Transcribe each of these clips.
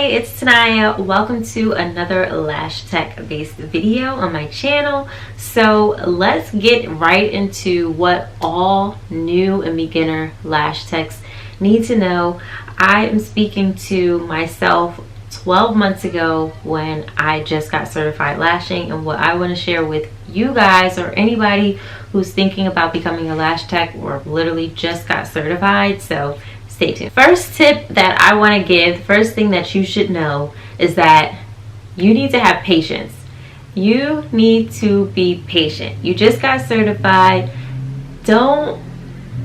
Hey, it's Tanaya. Welcome to another lash tech based video on my channel. So let's get right into what all new and beginner lash techs need to know. I am speaking to myself 12 months ago when I just got certified lashing, and what I want to share with you guys or anybody who's thinking about becoming a lash tech or literally just got certified. So stay tuned. First tip that I want to give, first thing that you should know is that you need to have patience. You need to be patient. You just got certified. I don't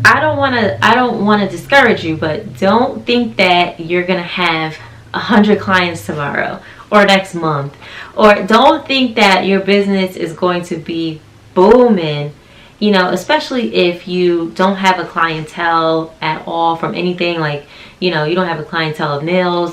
want to discourage you, but don't think that you're going to have 100 clients tomorrow or next month, or don't think that your business is going to be booming. You know, especially if you don't have a clientele at all from anything, like, you know, you don't have a clientele of nail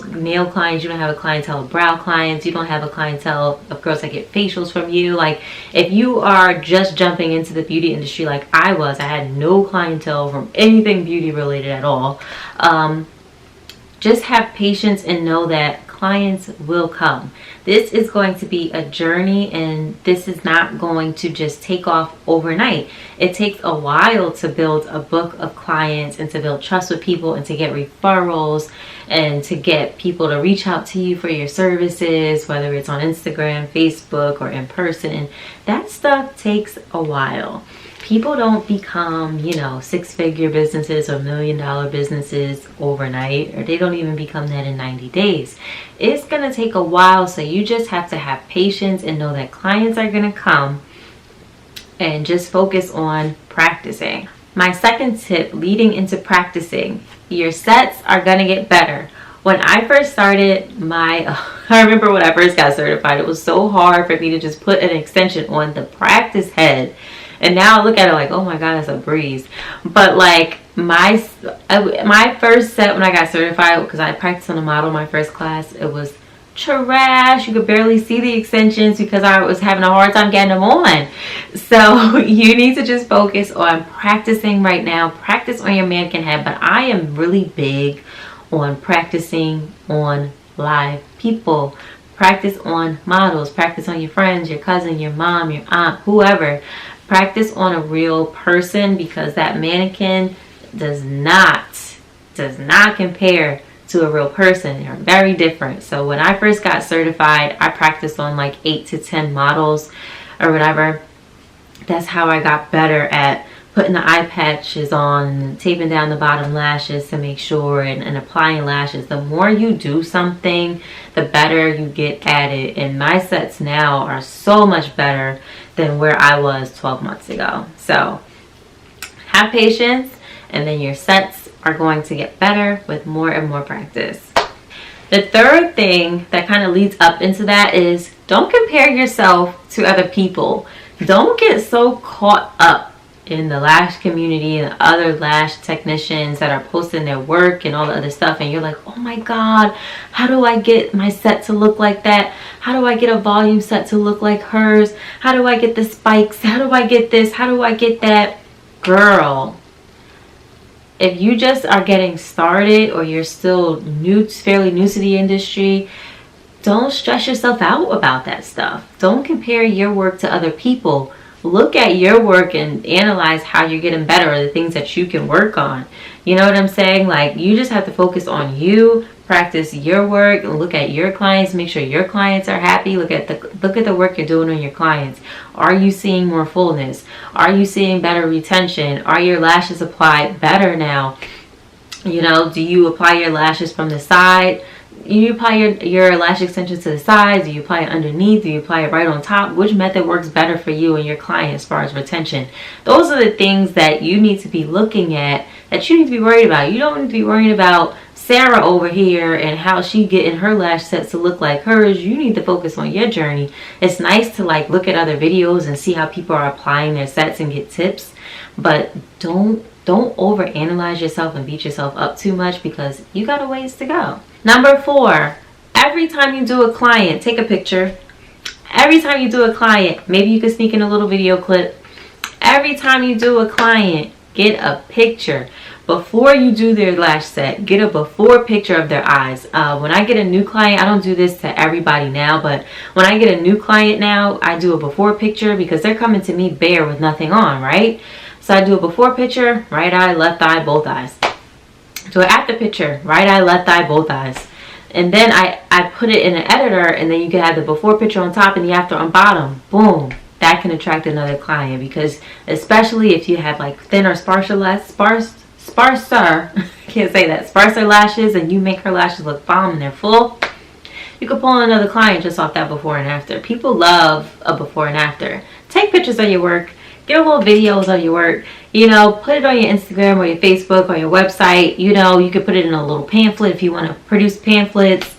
clients, you don't have a clientele of brow clients, you don't have a clientele of girls that get facials from you. Like, if you are just jumping into the beauty industry like I was, I had no clientele from anything beauty related at all. Just have patience and know that clients will come. This is going to be a journey, and this is not going to just take off overnight. It takes a while to build a book of clients and to build trust with people and to get referrals and to get people to reach out to you for your services, whether it's on Instagram, Facebook, or in person. That stuff takes a while. People don't become, you know, six-figure businesses or $1 million businesses overnight, or they don't even become that in 90 days. It's going to take a while, so you just have to have patience and know that clients are going to come, and just focus on practicing. My second tip leading into practicing, your sets are going to get better. When I first started I remember when I first got certified, it was so hard for me to just put an extension on the practice head. And now I look at it like, oh my God, it's a breeze. But like my first set when I got certified, because I practiced on a model my first class, it was trash. You could barely see the extensions because I was having a hard time getting them on. So you need to just focus on practicing right now. Practice on your mannequin head. But I am really big on practicing on live people. Practice on models. Practice on your friends, your cousin, your mom, your aunt, whoever. Practice on a real person, because that mannequin does not compare to a real person. They're very different. So when I first got certified, I practiced on like 8 to 10 models or whatever. That's how I got better at putting the eye patches on, taping down the bottom lashes to make sure, and applying lashes. The more you do something, the better you get at it. And my sets now are so much better than where I was 12 months ago. So have patience, and then your sets are going to get better with more and more practice. The third thing that kind of leads up into that is, don't compare yourself to other people. Don't get so caught up in the lash community and other lash technicians that are posting their work and all the other stuff, and you're like, oh my God, how do I get my set to look like that? How do I get a volume set to look like hers? How do I get the spikes? How do I get this? How do I get that? Girl, if you just are getting started, or you're still fairly new to the industry, don't stress yourself out about that stuff. Don't compare your work to other people. Look at your work and analyze how you're getting better, or the things that you can work on. You know what I'm saying? Like, you just have to focus on you, practice your work, and look at your clients, make sure your clients are happy. Look at the work you're doing on your clients. Are you seeing more fullness? Are you seeing better retention? Are your lashes applied better now? You know, do you apply your lashes from the side? You apply your lash extensions to the sides? Do you apply it underneath? Do you apply it right on top? Which method works better for you and your client as far as retention? Those are the things that you need to be looking at, that you need to be worried about. You don't need to be worried about Sarah over here and how she getting her lash sets to look like hers. You need to focus on your journey. It's nice to like look at other videos and see how people are applying their sets and get tips, but don't overanalyze yourself and beat yourself up too much, because you got a ways to go. Number 4, every time you do a client, take a picture. Every time you do a client, maybe you could sneak in a little video clip. Every time you do a client, get a picture. before you do their lash set, get a before picture of their eyes. When I get a new client, I don't do this to everybody now, but when I get a new client now, I do a before picture because they're coming to me bare with nothing on, right? So I do a before picture, right eye, left eye, both eyes. Do an after picture, right eye, left eye, both eyes. And then I put it in an editor, and then you can have the before picture on top and the after on bottom. Boom. That can attract another client, because especially if you have like thinner, sparser, can't say that, sparser lashes, and you make her lashes look bomb and they're full, you could pull another client just off that before and after. People love a before and after. Take pictures of your work. Get little videos of your work. You know, put it on your Instagram or your Facebook or your website. You know, you could put it in a little pamphlet if you want to produce pamphlets.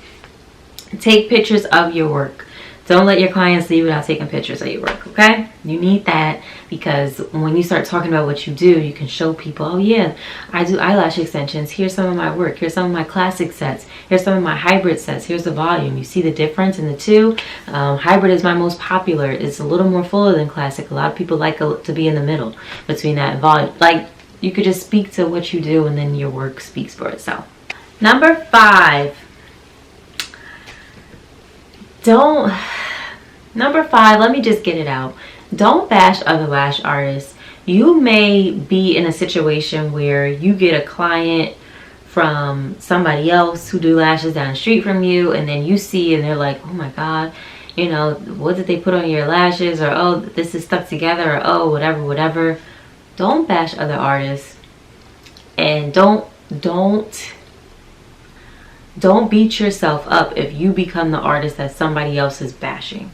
Take pictures of your work. Don't let your clients leave without taking pictures of your work, okay? You need that, because when you start talking about what you do, you can show people, oh yeah, I do eyelash extensions. Here's some of my work. Here's some of my classic sets. Here's some of my hybrid sets. Here's the volume. You see the difference in the two? Hybrid is my most popular. It's a little more fuller than classic. A lot of people like to be in the middle between that and volume. Like, you could just speak to what you do, and then your work speaks for itself. Number 5. Number 5, let me just get it out. Don't bash other lash artists. You may be in a situation where you get a client from somebody else who do lashes down the street from you, and then you see and they're like, oh my God, you know, what did they put on your lashes? Or, oh, this is stuck together, or oh, whatever. Don't bash other artists. And don't beat yourself up if you become the artist that somebody else is bashing.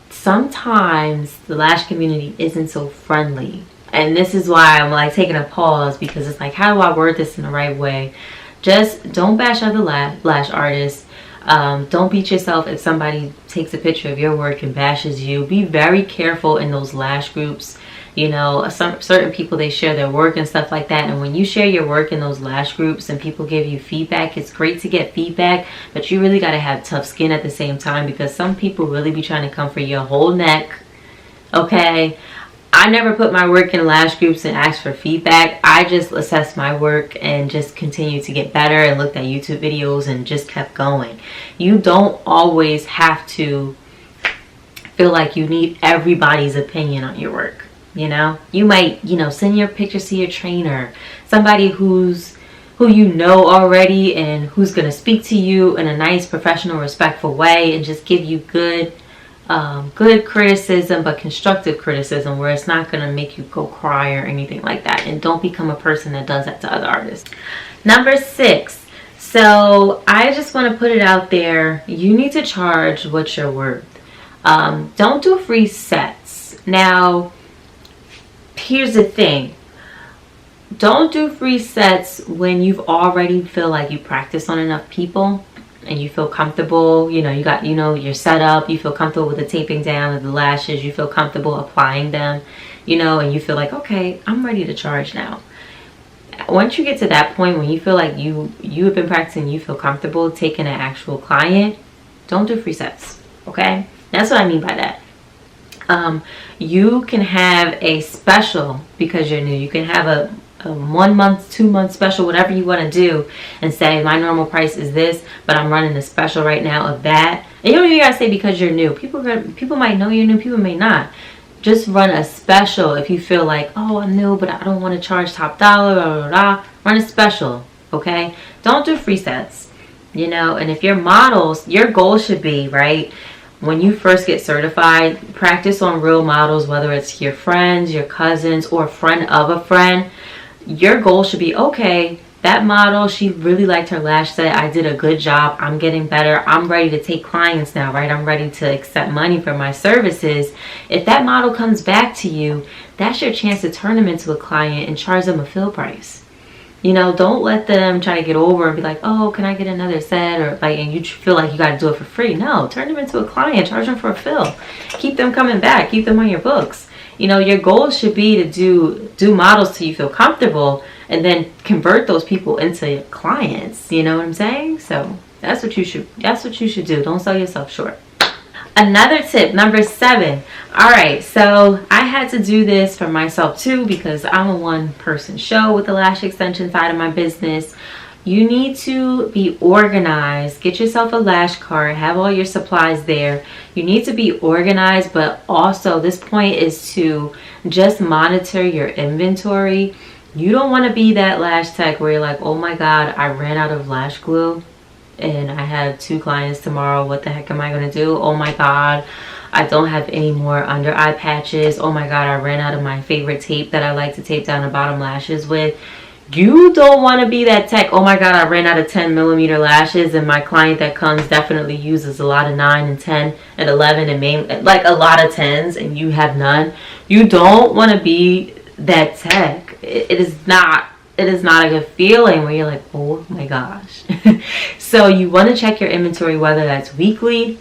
Sometimes the lash community isn't so friendly, and this is why I'm like taking a pause, because it's like, how do I word this in the right way? Just don't bash other lash artists. Don't beat yourself if somebody takes a picture of your work and bashes you. Be very careful in those lash groups. You know, certain people, they share their work and stuff like that. And when you share your work in those lash groups and people give you feedback, it's great to get feedback, but you really got to have tough skin at the same time, because some people really be trying to come for your whole neck. Okay? I never put my work in lash groups and asked for feedback. I just assessed my work and just continued to get better and looked at YouTube videos and just kept going. You don't always have to feel like you need everybody's opinion on your work. You know, you might, send your pictures to your trainer, somebody who you know already and who's going to speak to you in a nice, professional, respectful way and just give you good criticism, but constructive criticism, where it's not going to make you go cry or anything like that. And don't become a person that does that to other artists. Number 6. So I just want to put it out there. You need to charge what you're worth. Don't do free sets. Now, here's the thing. Don't do free sets when you've already feel like you practice on enough people and you feel comfortable. You got, your setup. You feel comfortable with the taping down of the lashes. You feel comfortable applying them, and you feel like, okay, I'm ready to charge now. Once you get to that point when you feel like you have been practicing, you feel comfortable taking an actual client, don't do free sets. Okay? That's what I mean by that. You can have a special because you're new. You can have a 1 month, 2 month special, whatever you want to do, and say my normal price is this, but I'm running a special right now of that. And you don't even gotta say because you're new. People might know you're new, people may not. Just run a special if you feel like, oh, I'm new, but I don't want to charge top dollar. Blah, blah, blah. Run a special, okay? Don't do free sets. And if your models, your goal should be, right, when you first get certified, practice on real models, whether it's your friends, your cousins, or a friend of a friend. Your goal should be, okay, that model, she really liked her lash set. I did a good job. I'm getting better. I'm ready to take clients now, right? I'm ready to accept money for my services. If that model comes back to you, that's your chance to turn them into a client and charge them a fill price. Don't let them try to get over and be like, oh, can I get another set? Or like, and you feel like you got to do it for free. No, turn them into a client, charge them for a fill. Keep them coming back, keep them on your books. Your goal should be to do models till you feel comfortable and then convert those people into clients. You know what I'm saying? So that's what you should do. Don't sell yourself short. Another tip, number 7. All right, so I had to do this for myself too because I'm a one-person show with the lash extension side of my business. You need to be organized. Get yourself a lash cart. Have all your supplies there. You need to be organized, but also this point is to just monitor your inventory. You don't want to be that lash tech where you're like, oh my God, I ran out of lash glue and I have 2 clients tomorrow. What the heck am I going to do? Oh my God, I don't have any more under eye patches. Oh my God, I ran out of my favorite tape that I like to tape down the bottom lashes with. You don't want to be that tech. Oh my God, I ran out of 10 millimeter lashes and my client that comes definitely uses a lot of 9 and 10 and 11 and like a lot of 10s and you have none. You don't want to be that tech. It is not a good feeling where you're like, oh my gosh. So you want to check your inventory, whether that's weekly.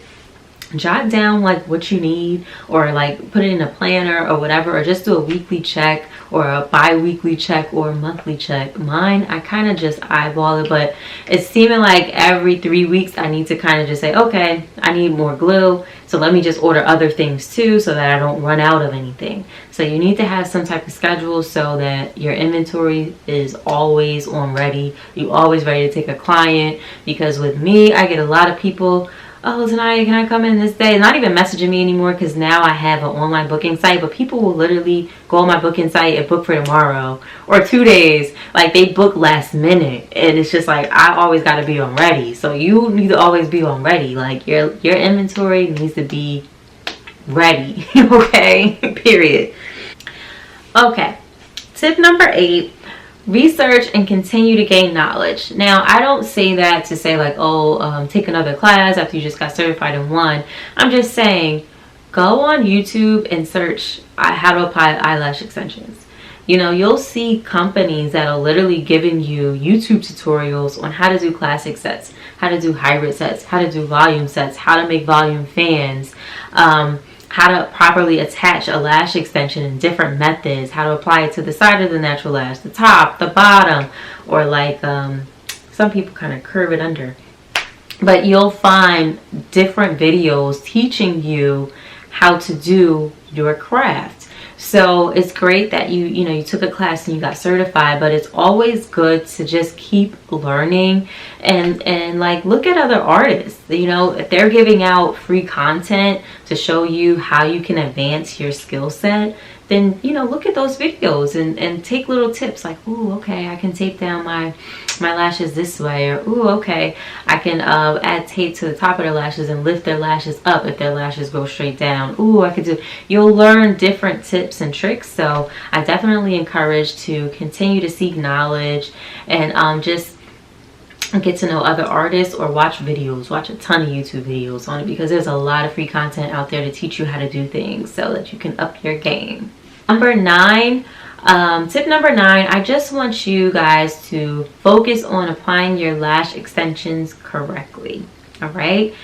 Jot down like what you need, or like put it in a planner or whatever, or just do a weekly check or a bi-weekly check or a monthly check. Mine, I kind of just eyeball it, but it's seeming like every 3 weeks I need to kind of just say, okay, I need more glue, so let me just order other things too so that I don't run out of anything. So you need to have some type of schedule so that your inventory is always on ready. You always ready to take a client, because with me, I get a lot of people, oh, tonight, can I come in this day? Not even messaging me anymore because now I have an online booking site, but people will literally go on my booking site and book for tomorrow or 2 days. Like, they book last minute, and it's just like, I always got to be on ready. So you need to always be on ready. Like, your inventory needs to be ready, okay? Period. Okay, tip number 8. Research and continue to gain knowledge. Now, I don't say that to say like, oh, take another class after you just got certified in one. I'm just saying, go on YouTube and search how to apply eyelash extensions. You know, you'll see companies that are literally giving you YouTube tutorials on how to do classic sets, how to do hybrid sets, how to do volume sets, how to make volume fans, how to properly attach a lash extension in different methods, how to apply it to the side of the natural lash, the top, the bottom, or like some people kind of curve it under. But you'll find different videos teaching you how to do your craft. So it's great that you took a class and you got certified, but it's always good to just keep learning and like look at other artists. You know, if they're giving out free content to show you how you can advance your skill set, then look at those videos and take little tips like, ooh, okay, I can tape down my lashes this way, or ooh, okay, I can add tape to the top of their lashes and lift their lashes up if their lashes go straight down. Ooh, I could do. You'll learn different tips and tricks. So I definitely encourage to continue to seek knowledge and just get to know other artists, or watch videos. Watch a ton of YouTube videos on it, because there's a lot of free content out there to teach you how to do things so that you can up your game. Number 9, tip number 9, I just want you guys to focus on applying your lash extensions correctly. All right.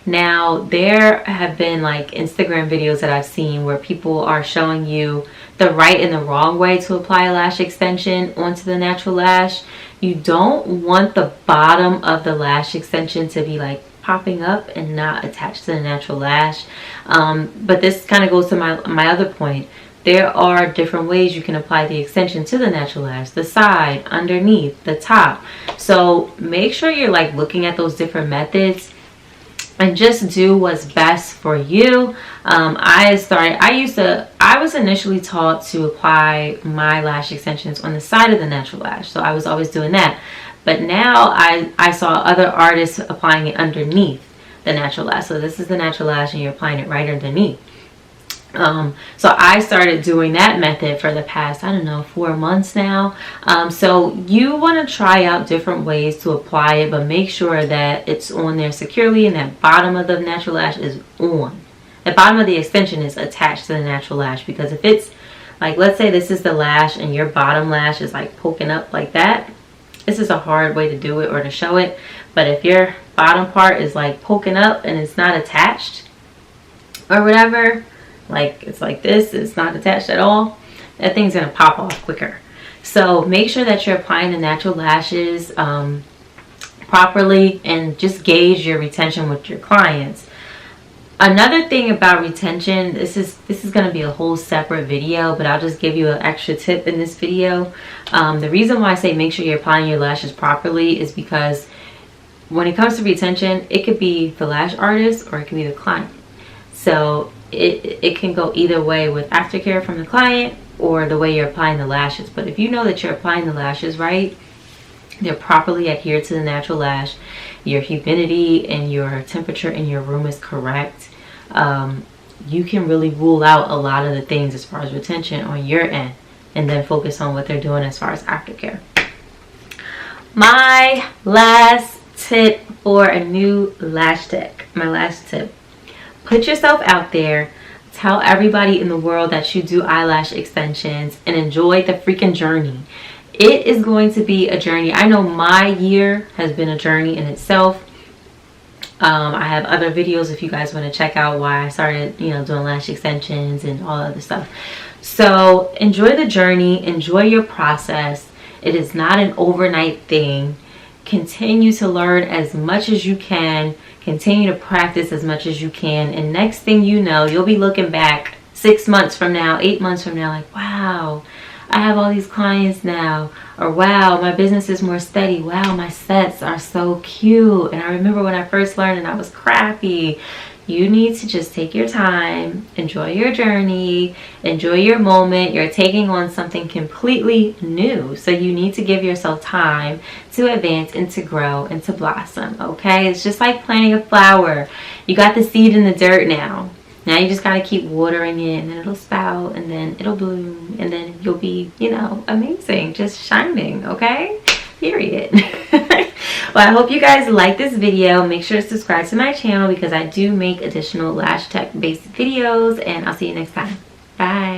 Now, there have been like Instagram videos that I've seen where people are showing you the right and the wrong way to apply a lash extension onto the natural lash. You don't want the bottom of the lash extension to be like popping up and not attached to the natural lash. But this kind of goes to my other point. There are different ways you can apply the extension to the natural lash: the side, underneath, the top. So make sure you're like looking at those different methods and just do what's best for you. I was initially taught to apply my lash extensions on the side of the natural lash, so I was always doing that. But now I saw other artists applying it underneath the natural lash. So this is the natural lash and you're applying it right underneath. So I started doing that method for the past, I don't know, 4 months now. So you want to try out different ways to apply it, but make sure that it's on there securely and that bottom of the natural lash is on. The bottom of the extension is attached to the natural lash, because if it's like, let's say this is the lash and your bottom lash is like poking up like that, this is a hard way to do it or to show it. But if your bottom part is like poking up and it's not attached or whatever, like it's like this, it's not attached at all, that thing's gonna pop off quicker. So make sure that you're applying the natural lashes properly, and just gauge your retention with your clients. Another thing about retention, this is going to be a whole separate video, but I'll just give you an extra tip in this video. The reason why I say make sure you're applying your lashes properly is because when it comes to retention, it could be the lash artist or it could be the client. So it can go either way with aftercare from the client or the way you're applying the lashes. But if you know that you're applying the lashes right, they're properly adhered to the natural lash, your humidity and your temperature in your room is correct, you can really rule out a lot of the things as far as retention on your end, and then focus on what they're doing as far as aftercare. My last tip for a new lash tech, put yourself out there. Tell everybody in the world that you do eyelash extensions and enjoy the freaking journey. It is going to be a journey. I know my year has been a journey in itself. I have other videos if you guys want to check out why I started, doing lash extensions and all other stuff. So enjoy the journey, enjoy your process. It is not an overnight thing. Continue to learn as much as you can. Continue to practice as much as you can. And next thing you know, you'll be looking back 6 months from now, 8 months from now, like, wow, I have all these clients now. Or wow, my business is more steady. Wow, my sets are so cute. And I remember when I first learned and I was crappy. You need to just take your time, enjoy your journey, enjoy your moment. You're taking on something completely new. So you need to give yourself time to advance and to grow and to blossom, okay? It's just like planting a flower. You got the seed in the dirt now. Now you just got to keep watering it, and then it'll spout, and then it'll bloom, and then you'll be, amazing, just shining, okay? Period. Well, I hope you guys like this video. Make sure to subscribe to my channel because I do make additional lash tech based videos, and I'll see you next time. Bye.